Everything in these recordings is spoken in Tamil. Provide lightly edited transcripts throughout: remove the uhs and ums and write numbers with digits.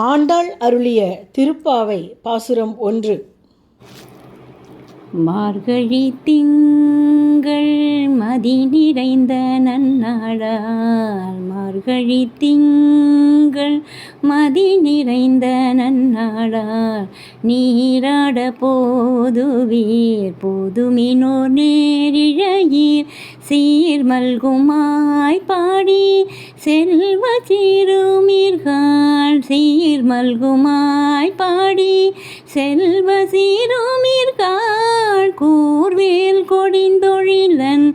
ஆண்டாள் அருளிய திருப்பாவை பாசுரம் 1. மார்கழி திங்கள் மதி நிறைந்த நன்னாளால், மார்கழி திங்கள் மதி நிறைந்த நன்னாளால், நீராட போதுவீர் போதுமினோர் நேரிழையீர் சீர்மல்குமாய் பாடி செல்வ சீருமீர்கள் சீர்மல்குமாய் பாடி செல்வ சீருமீர்கள் கூர்வேல் கொடிந்தொழிலன்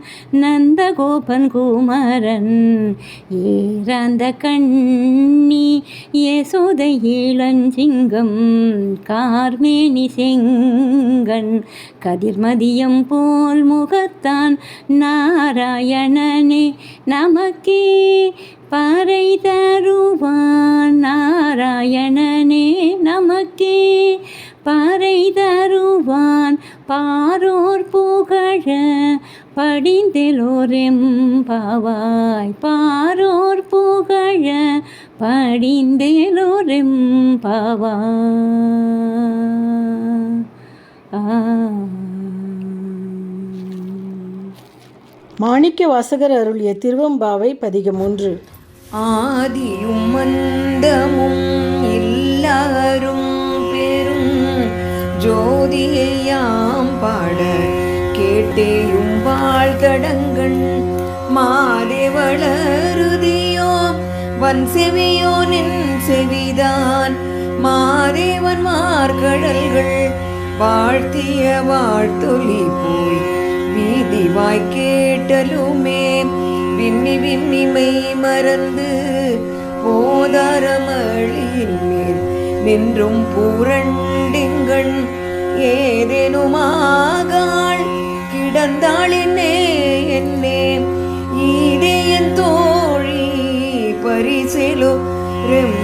நந்தகோபன் குமரன் ஏராந்த கண்ணி யசோதை இளஞ்சிங்கம் கார்மேனி செங்கண் கதிர்மதியம் போல் முகத்தான் நாராயணனே நமக்கே பறை தருவான் நாராயணனே நமக்கே பறை தருவான் பாரோர் புகழ படிந்தெலோரெம்பாவாய் பாரோர் புகழ படிந்தெலோரெம்பாவாய். மாணிக்க வாசகர் அருளிய திருவெம்பாவை பதிகம் 1. ஆதியும் மந்தமும் எல்லாரும் பெரும் ஜோதியையாம் பாட கேட்டேயும் வாழ்தடங்கள் மாதேவளருதியோ வன் செவியோ நின் செவிதான் மாதேவன் மார்கடல்கள் வாழ்த்திய வாழ்த்தொலி போய் வீதிவாய் கேட்டலுமே விண்ணி விண்ணிமை மறந்து போதாரமழியின் மேல் நின்றும் பூரண்டிங்கண் ஏதேனுமாகாள் கிடந்தாளினே என்னே ஈதே என் தோழி பரிசெலோ ரெம்